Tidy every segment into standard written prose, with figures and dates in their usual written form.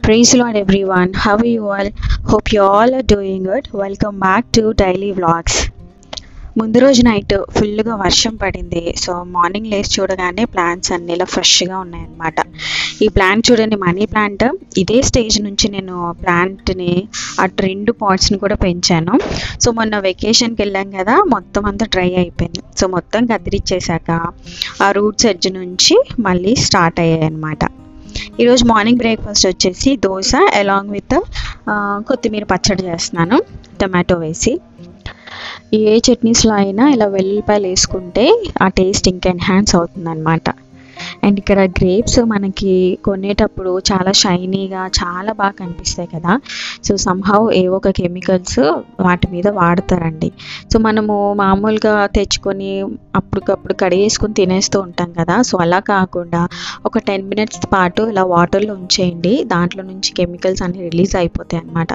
Praise the Lord, everyone. How are you all? Hope you all are doing good. Welcome back to Daily Vlogs. ముందు రోజు night ఫుల్గా వర్షం పడింది. So morning లేచి చూడగానే plants అన్నీ ఇలా ఫ్రెష్గా ఉన్నాయన్నమాట. ఈ ప్లాంట్ చూడండి, మనీ ప్లాంట్. ఇదే స్టేజ్ నుంచి నేను ప్లాంట్ని అటు 2 పాట్స్ని కూడా పెంచాను. సో మొన్న వెకేషన్కి వెళ్ళాం కదా, మొత్తం అంతా డ్రై అయిపోయింది. సో మొత్తం కదిరిచ్చేసాక ఆ రూట్స్ ఎడ్జ్ నుంచి మళ్ళీ స్టార్ట్ అయ్యాయి అన్నమాట. ఈరోజు మార్నింగ్ బ్రేక్ఫాస్ట్ వచ్చేసి దోశ అలాంగ్ విత్ కొత్తిమీర పచ్చడి చేస్తున్నాను, టమాటో వేసి. ఏ చట్నీస్లో అయినా ఇలా వెల్లుల్లిపాయలు వేసుకుంటే ఆ టేస్ట్ ఇంకా ఎన్హాన్స్ అవుతుందన్నమాట. అండ్ ఇక్కడ గ్రేప్స్ మనకి కొనేటప్పుడు చాలా షైనీగా చాలా బాగా కనిపిస్తాయి కదా. సో సమ్హౌ ఏవో ఒక కెమికల్స్ వాటి మీద వాడతారండి. సో మనము మామూలుగా తెచ్చుకొని అప్పటికప్పుడు కడిగేసుకొని తినేస్తూ ఉంటాం కదా. సో అలా కాకుండా ఒక 10 minutes పాటు ఇలా వాటర్లో ఉంచేయండి. దాంట్లో నుంచి కెమికల్స్ అన్నీ రిలీజ్ అయిపోతాయి అన్నమాట.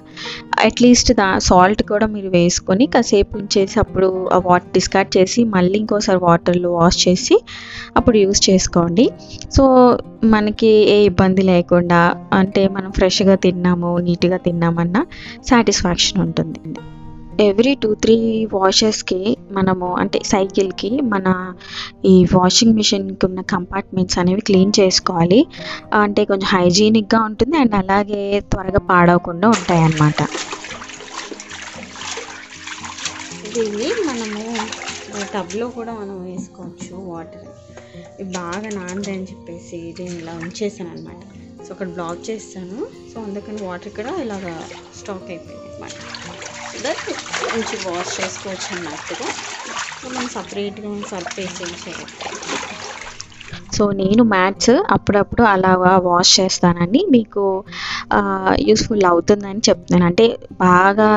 అట్లీస్ట్ సాల్ట్ కూడా మీరు వేసుకొని కాసేపు ఉంచేసి అప్పుడు ఆ వాటర్ డిస్కార్డ్ చేసి మళ్ళీ ఇంకోసారి వాటర్లో వాష్ చేసి అప్పుడు యూస్ చేసుకోండి. సో మనకి ఏ ఇబ్బంది లేకుండా, అంటే మనం ఫ్రెష్గా తిన్నాము, నీట్గా తిన్నామన్న సాటిస్ఫాక్షన్ ఉంటుంది. ఎవ్రీ 2-3 వాషెస్కి మనము, అంటే సైకిల్కి మన ఈ వాషింగ్ మిషన్కి ఉన్న కంపార్ట్మెంట్స్ అనేవి క్లీన్ చేసుకోవాలి. అంటే కొంచెం హైజీనిక్గా ఉంటుంది అండ్ అలాగే త్వరగా పాడవకుండా ఉంటాయి అన్నమాట. దీన్ని మనము టబ్లో కూడా మనం వేసుకోవచ్చు. వాటర్ బాగా నానదని చెప్పేసి దీన్ని ఇలా ఉంచేసాను అనమాట. సో అక్కడ బ్లాక్ చేస్తాను. సో అందుకని వాటర్ కూడా ఇలాగ స్టాక్ అయిపోయింది అనమాట. దట్ మంచి వాష్ చేసుకోవచ్చు అన్నట్టుగా. సో మనం సపరేట్గా సర్ఫ్ వేసేసి. సో నేను మ్యాట్స్ అప్పుడప్పుడు అలాగా వాష్ చేస్తానని మీకు యూస్ఫుల్ అవుతుందని చెప్తున్నాను. అంటే బాగా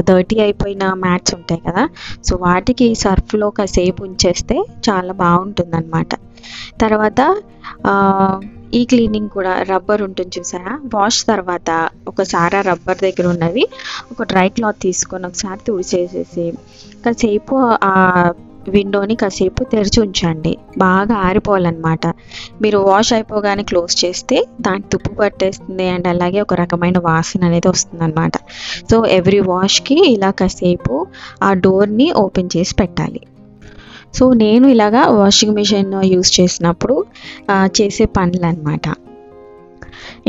డర్టీ అయిపోయిన మ్యాట్స్ ఉంటాయి కదా, సో వాటికి సర్ఫ్లో కాసేపు ఉంచేస్తే చాలా బాగుంటుందన్నమాట. తర్వాత ఈ క్లీనింగ్ కూడా రబ్బర్ ఉంటుంది చూసారా, వాష్ తర్వాత ఒకసారి ఆ రబ్బర్ దగ్గర ఉన్నది ఒక డ్రై క్లాత్ తీసుకొని ఒకసారి తుడిచేసేసి కాసేపు ఆ విండోని కాసేపు తెరిచి ఉంచండి. బాగా ఆరిపోవాలన్నమాట. మీరు వాష్ అయిపోగానే క్లోజ్ చేస్తే దానికి తుప్పు పట్టేస్తుంది అండ్ అలాగే ఒక రకమైన వాసన అనేది వస్తుందన్నమాట. సో ఎవ్రీ వాష్కి ఇలా కాసేపు ఆ డోర్ని ఓపెన్ చేసి పెట్టాలి. సో నేను ఇలాగా వాషింగ్ మిషన్ యూస్ చేసినప్పుడు చేసే పనులు అన్నమాట.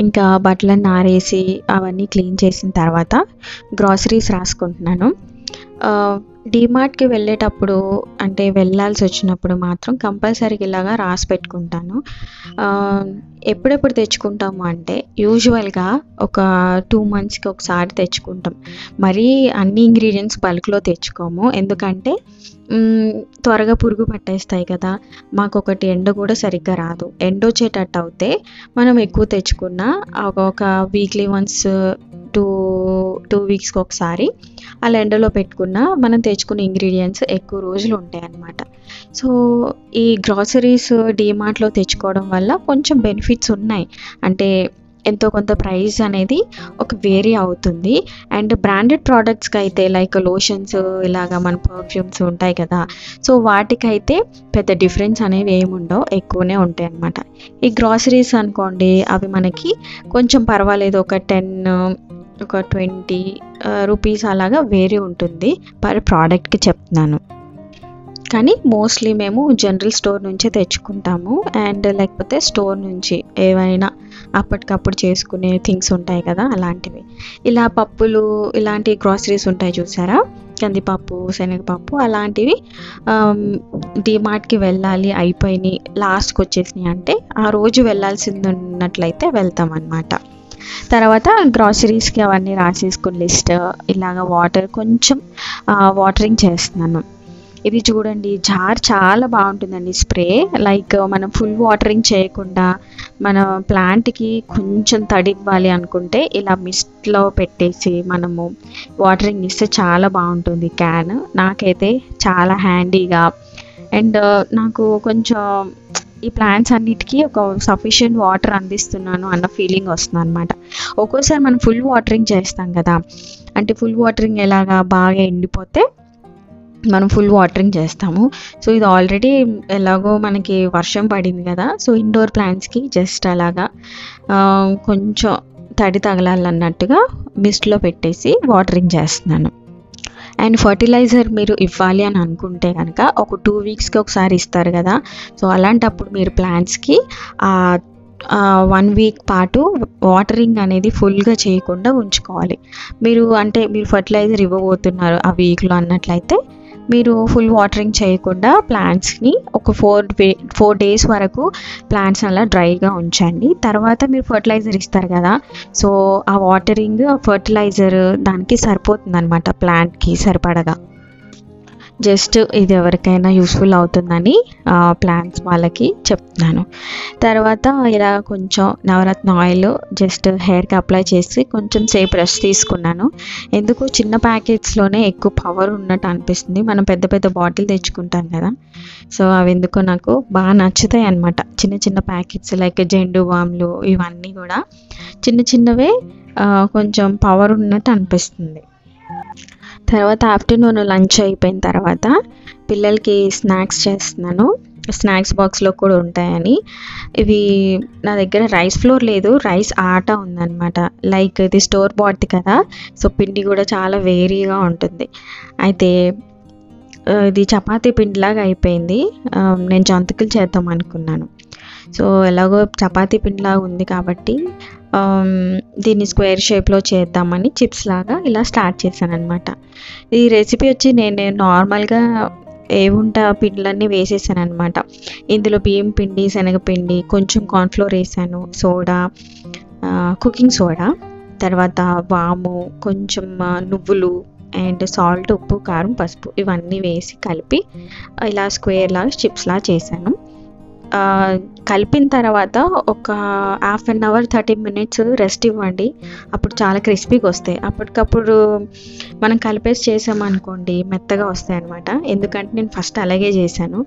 ఇంకా బట్టలను ఆరేసి అవన్నీ క్లీన్ చేసిన తర్వాత గ్రాసరీస్ రాసుకుంటున్నాను. డీమార్ట్కి వెళ్ళేటప్పుడు, అంటే వెళ్ళాల్సి వచ్చినప్పుడు మాత్రం కంపల్సరీగా ఇలాగా రాసి పెట్టుకుంటాను. ఎప్పుడెప్పుడు తెచ్చుకుంటాము అంటే యూజువల్గా ఒక 2 monthsకి ఒకసారి తెచ్చుకుంటాం. మరీ అన్ని ఇంగ్రీడియంట్స్ బల్క్లో తెచ్చుకోము, ఎందుకంటే త్వరగా పురుగు పట్టేస్తాయి కదా. మాకు ఒకటి ఎండ కూడా సరిగ్గా రాదు. ఎండ వచ్చేటట్టు అవుతే మనం ఎక్కువ తెచ్చుకున్నా ఒక వీక్లీ వన్స్ 2 weeksకి ఒకసారి అలా ఎండలో పెట్టుకున్న మనం తెచ్చుకున్న ఇంగ్రీడియంట్స్ ఎక్కువ రోజులు ఉంటాయి అన్నమాట. సో ఈ గ్రాసరీస్ డీమార్ట్లో తెచ్చుకోవడం వల్ల కొంచెం బెనిఫిట్స్ ఉన్నాయి. అంటే ఎంతో కొంత ప్రైస్ అనేది ఒక వేరీ అవుతుంది. అండ్ బ్రాండెడ్ ప్రోడక్ట్స్కి అయితే లైక్ లోషన్స్, ఇలాగా మన పర్ఫ్యూమ్స్ ఉంటాయి కదా, సో వాటికైతే పెద్ద డిఫరెన్స్ అనేవి ఏముండవు, ఎక్కువనే ఉంటాయి అన్నమాట. ఈ గ్రాసరీస్ అనుకోండి, అవి మనకి కొంచెం పర్వాలేదు, ఒక 20 రూపీస్ అలాగా వేరీ ఉంటుంది పర్ ప్రోడక్ట్కి చెప్తున్నాను. కానీ మోస్ట్లీ మేము జనరల్ స్టోర్ నుంచే తెచ్చుకుంటాము. అండ్ లేకపోతే స్టోర్ నుంచి ఏవైనా అప్పటికప్పుడు చేసుకునే థింగ్స్ ఉంటాయి కదా, అలాంటివి. ఇలా పప్పులు, ఇలాంటి గ్రాసరీస్ ఉంటాయి చూసారా, కందిపప్పు, శనగపప్పు, అలాంటివి డీమార్ట్కి వెళ్ళాలి అయిపోయినాయి, లాస్ట్కి వచ్చేసినాయి అంటే ఆ రోజు వెళ్ళాల్సింది ఉన్నట్లయితే వెళ్తామన్నమాట. తర్వాత గ్రాసరీస్కి అవన్నీ రాసేసుకుని లిస్ట్, ఇలాగ వాటర్ కొంచెం వాటరింగ్ చేస్తున్నాను. ఇది చూడండి, జార్ చాలా బాగుంటుందండి స్ప్రే. లైక్ మనం ఫుల్ వాటరింగ్ చేయకుండా మన ప్లాంట్కి కొంచెం తడి ఇవ్వాలి అనుకుంటే ఇలా మిస్ట్లో పెట్టేసి మనము వాటరింగ్ ఇస్తే చాలా బాగుంటుంది క్యాన్. నాకైతే చాలా హ్యాండీగా అండ్ నాకు కొంచెం ఈ ప్లాంట్స్ అన్నిటికీ ఒక సఫిషియెంట్ వాటర్ అందిస్తున్నాను అన్న ఫీలింగ్ వస్తుంది అనమాట. ఒక్కోసారి మనం ఫుల్ వాటరింగ్ చేస్తాం కదా, అంటే ఫుల్ వాటరింగ్ ఎలాగా బాగా ఎండిపోతే మనం ఫుల్ వాటరింగ్ చేస్తాము. సో ఇది ఆల్రెడీ ఎలాగో మనకి వర్షం పడింది కదా, సో ఇండోర్ ప్లాంట్స్కి జస్ట్ అలాగా కొంచెం తడి తగలాలన్నట్టుగా మిస్ట్లో పెట్టేసి వాటరింగ్ చేస్తున్నాను. అండ్ ఫర్టిలైజర్ మీరు ఇవ్వాలి అని అనుకుంటే కనుక ఒక 2 వీక్స్కి ఒకసారి ఇస్తారు కదా. సో అలాంటప్పుడు మీరు ప్లాంట్స్కి 1 వీక్ పాటు వాటరింగ్ అనేది ఫుల్గా చేయకుండా ఉంచుకోవాలి. మీరు ఫర్టిలైజర్ ఇవ్వబోతున్నారు ఆ వీక్లో అన్నట్లయితే మీరు ఫుల్ వాటరింగ్ చేయకుండా ప్లాంట్స్ని ఒక 4 డేస్ వరకు ప్లాంట్స్ అలా డ్రైగా ఉంచండి. తర్వాత మీరు ఫర్టిలైజర్ ఇస్తారు కదా, సో ఆ వాటరింగ్ ఫర్టిలైజర్ దానికి సరిపోతుంది అనమాట, ప్లాంట్కి సరిపడగా. జస్ట్ ఇది ఎవరికైనా యూస్ఫుల్ అవుతుందని ప్లాంట్స్ వాళ్ళకి చెప్తున్నాను. తర్వాత ఇలా కొంచెం నవరత్న ఆయిల్ జస్ట్ హెయిర్కి అప్లై చేసి కొంచెం సేపు రెస్ట్ తీసుకున్నాను. ఎందుకు చిన్న ప్యాకెట్స్లోనే ఎక్కువ పవర్ ఉన్నట్టు అనిపిస్తుంది. మనం పెద్ద పెద్ద బాటిల్ తెచ్చుకుంటాం కదా, సో అవి ఎందుకో నాకు బాగా నచ్చుతాయి అన్నమాట. చిన్న చిన్న ప్యాకెట్స్ లైక్ జెండు బామ్లు ఇవన్నీ కూడా చిన్న చిన్నవే కొంచెం పవర్ ఉన్నట్టు అనిపిస్తుంది. తర్వాత ఆఫ్టర్నూన్ లంచ్ అయిపోయిన తర్వాత పిల్లలకి స్నాక్స్ చేస్తున్నాను. స్నాక్స్ బాక్స్లో కూడా ఉంటాయని. ఇవి నా దగ్గర రైస్ ఫ్లోర్ లేదు, రైస్ ఆటా ఉందన్నమాట. లైక్ ఇది స్టోర్ బాట్ కదా, సో పిండి కూడా చాలా వేరీగా ఉంటుంది. అయితే ఇది చపాతీ పిండిలాగా అయిపోయింది. నేను జంతికలు చేద్దాం అనుకున్నాను. సో ఎలాగో చపాతీ పిండిలాగా ఉంది కాబట్టి దీన్ని స్క్వేర్ షేప్లో చేద్దామని చిప్స్ లాగా ఇలా స్టార్ట్ చేశాను అనమాట. ఈ రెసిపీ వచ్చి నేను నార్మల్గా ఏముంటా పిండిలన్నీ వేసేసాను అనమాట. ఇందులో బియ్యం పిండి, శనగపిండి, కొంచెం కార్న్ఫ్లోర్ వేసాను, సోడా, కుకింగ్ సోడా, తర్వాత వాము, కొంచెం నువ్వులు అండ్ సాల్ట్, ఉప్పు, కారం, పసుపు ఇవన్నీ వేసి కలిపి ఇలా స్క్వేర్ లాగా చిప్స్ లాగా చేశాను. కలిపిన తర్వాత ఒక 1/2 అవర్ 30 మినిట్స్ రెస్ట్ ఇవ్వండి. అప్పుడు చాలా క్రిస్పీగా వస్తాయి. అప్పటికప్పుడు మనం కలిపేసి చేసామనుకోండి మెత్తగా వస్తాయి అన్నమాట. ఎందుకంటే నేను ఫస్ట్ అలాగే చేశాను.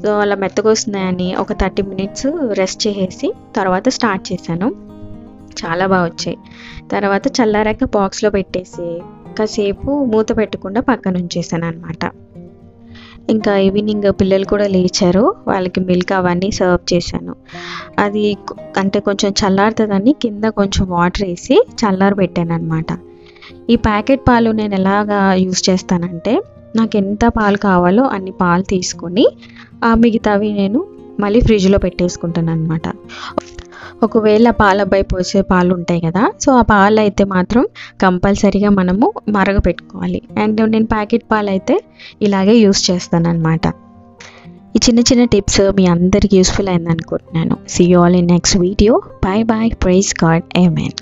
సో అలా మెత్తగా వస్తున్నాయని ఒక 30 మినిట్స్ రెస్ట్ చేసేసి తర్వాత స్టార్ట్ చేశాను. చాలా బాగా వచ్చాయి. తర్వాత చల్లారాక బాక్స్లో పెట్టేసి కాసేపు మూత పెట్టకుండా పక్కన ఉంచేసాను అనమాట. ఇంకా ఈవినింగ్ పిల్లలు కూడా లేచారు, వాళ్ళకి మిల్క్ అవన్నీ సర్వ్ చేశాను. అది కొంచెం చల్లారుతుందని కింద కొంచెం వాటర్ వేసి చల్లారబెట్టాను అనమాట. ఈ ప్యాకెట్ పాలు నేను ఎలాగా యూస్ చేస్తానంటే, నాకు ఎంత పాలు కావాలో అన్ని పాలు తీసుకొని మిగతావి నేను మళ్ళీ ఫ్రిడ్జ్లో పెట్టేసుకుంటాను అనమాట. ఒకవేళ పాలపై పోసే పాలు ఉంటాయి కదా, సో ఆ పాలు అయితే మాత్రం కంపల్సరీగా మనము మరగపెట్టుకోవాలి. అండ్ నేను ప్యాకెట్ పాలు అయితే ఇలాగే యూస్ చేస్తాను అనమాట. ఈ చిన్న చిన్న టిప్స్ మీ అందరికి యూస్ఫుల్ అయింది అనుకుంటున్నాను. See you all in next video. Bye bye. Praise God. Amen.